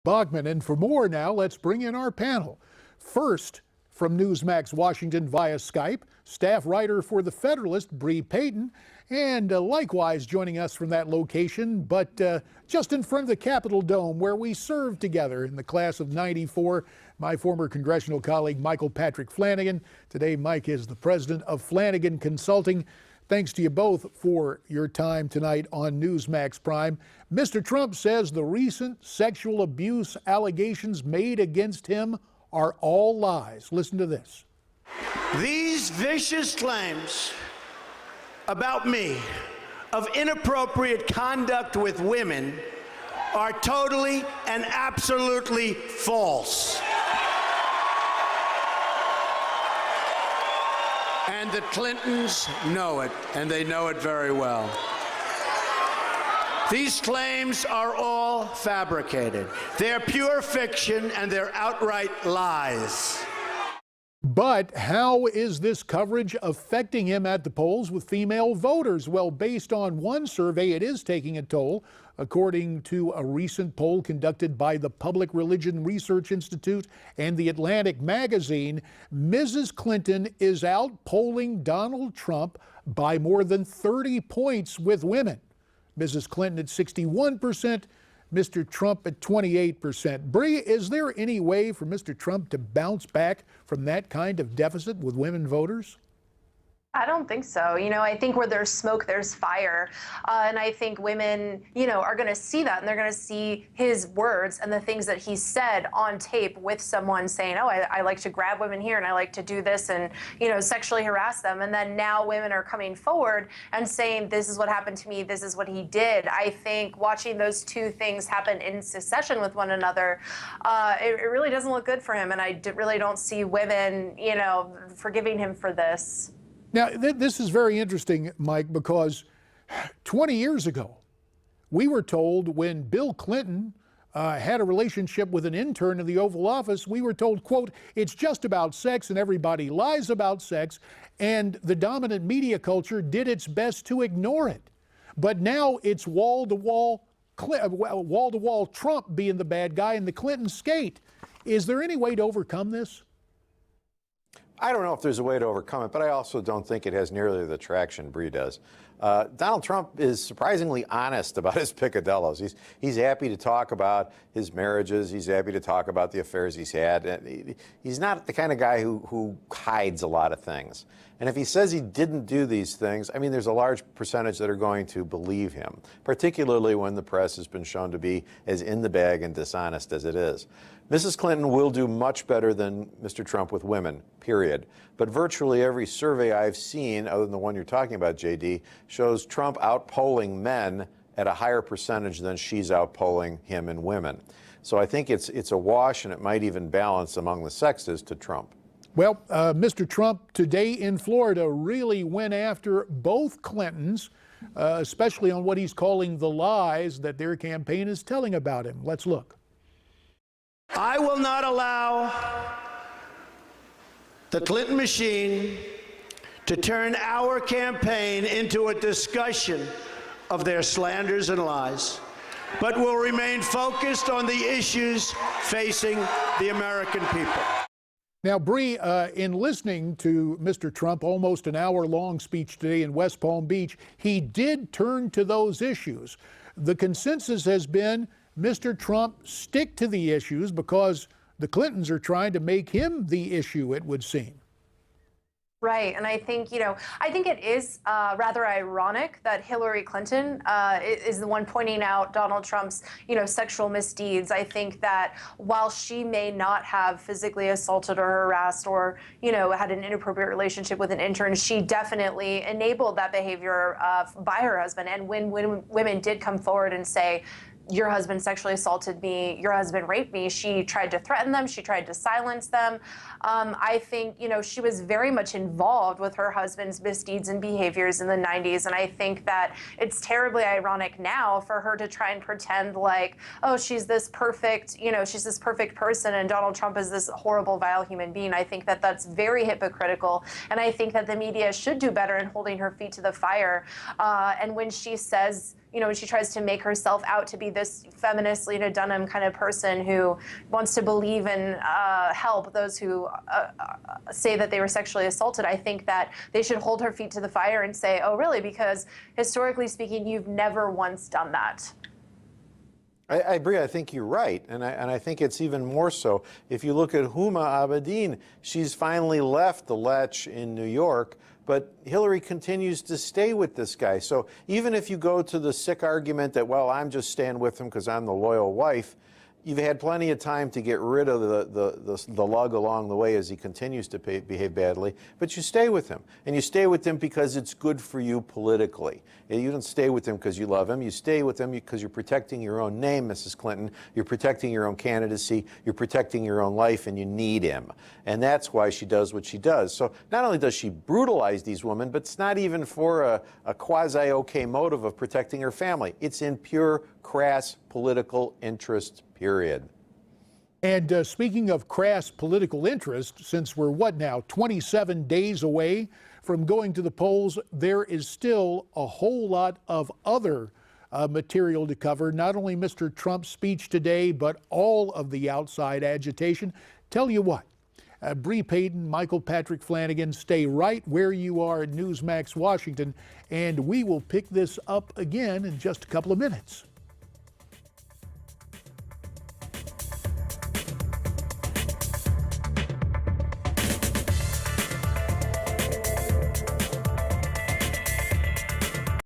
Bogman. And for more now, let's bring in our panel. First, from Newsmax Washington via Skype, staff writer for The Federalist, Payton, and likewise joining us from that location, but just in front of the Capitol Dome where we served together in the class of '94, my former congressional colleague, Michael Patrick Flanagan. Today, Mike is the president of Flanagan Consulting. Thanks to you both for your time tonight on Newsmax Prime. Mr. Trump says the recent sexual abuse allegations made against him are all lies. Listen to this. These vicious claims about me of inappropriate conduct with women are totally and absolutely false. And the Clintons know it, and they know it very well. These claims are all fabricated. They're pure fiction, and they're outright lies. But how is this coverage affecting him at the polls with female voters? Well, based on one survey, it is taking a toll. According to a recent poll conducted by the Public Religion Research Institute and The Atlantic magazine, Mrs. Clinton is outpolling Donald Trump by more than 30 points with women. Mrs. Clinton at 61%, Mr. Trump at 28%. Bree, is there any way for Mr. Trump to bounce back from that kind of deficit with women voters? I don't think so. I think where there's smoke, there's fire. And I think women, are going to see that, and they're going to see his words and the things that he said on tape with someone saying, oh, I like to grab women here and I like to do this and, sexually harass them. And then now women are coming forward and saying, this is what happened to me. This is what he did. I think watching those two things happen in succession with one another, it really doesn't look good for him. And I really don't see women, forgiving him for this. Now, this is very interesting, Mike, because 20 years ago, we were told when Bill Clinton had a relationship with an intern in the Oval Office, we were told, quote, it's just about sex and everybody lies about sex, and the dominant media culture did its best to ignore it. But now it's wall-to-wall Trump being the bad guy and the Clintons skate. Is there any way to overcome this? I don't know if there's a way to overcome it, but I also don't think it has nearly the traction Bree does. Donald Trump is surprisingly honest about his picadillos. He's happy to talk about his marriages. He's happy to talk about the affairs he's had. He's not the kind of guy who hides a lot of things. And if he says he didn't do these things, I mean, there's a large percentage that are going to believe him, particularly when the press has been shown to be as in the bag and dishonest as it is. Mrs. Clinton will do much better than Mr. Trump with women, period. But virtually every survey I've seen, other than the one you're talking about, JD, shows Trump outpolling men at a higher percentage than she's outpolling him in women. So I think it's a wash, and it might even balance among the sexes to Trump. Well, Mr. Trump today in Florida really went after both Clintons, especially on what he's calling the lies that their campaign is telling about him. Let's look. I will not allow the Clinton machine to turn our campaign into a discussion of their slanders and lies, but will remain focused on the issues facing the American people. Now, Bree, in listening to Mr. Trump, almost an hour-long speech today in West Palm Beach, he did turn to those issues. The consensus has been Mr. Trump stick to the issues because the Clintons are trying to make him the issue, it would seem. Right. And I think, it is rather ironic that Hillary Clinton is the one pointing out Donald Trump's, sexual misdeeds. I think that while she may not have physically assaulted or harassed or, had an inappropriate relationship with an intern, she definitely enabled that behavior by her husband. And when women did come forward and say, your husband sexually assaulted me, your husband raped me, she tried to threaten them, she tried to silence them. I think, she was very much involved with her husband's misdeeds and behaviors in the 90s. And I think that it's terribly ironic now for her to try and pretend like, oh, she's this perfect, she's this perfect person and Donald Trump is this horrible, vile human being. I think that that's very hypocritical. And I think that the media should do better in holding her feet to the fire. And when she says, when she tries to make herself out to be this feminist Lena Dunham kind of person who wants to believe in help those who say that they were sexually assaulted, I think that they should hold her feet to the fire and say, oh, really? Because historically speaking, you've never once done that. I agree. I think you're right. And I think it's even more so. If you look at Huma Abedin, she's finally left the lech in New York, but Hillary continues to stay with this guy. So even if you go to the sick argument that, well, I'm just staying with him because I'm the loyal wife, you've had plenty of time to get rid of the lug along the way as he continues to behave badly, but you stay with him. And you stay with him because it's good for you politically. You don't stay with him because you love him. You stay with him because you're protecting your own name, Mrs. Clinton. You're protecting your own candidacy. You're protecting your own life, and you need him. And that's why she does what she does. So not only does she brutalize these women, but it's not even for a quasi-okay motive of protecting her family. It's in pure, crass political interest, period. And speaking of crass political interest, since we're, 27 days away from going to the polls, there is still a whole lot of other material to cover. Not only Mr. Trump's speech today, but all of the outside agitation. Tell you what, Bree Payton, Michael Patrick Flanagan, stay right where you are at Newsmax Washington, and we will pick this up again in just a couple of minutes.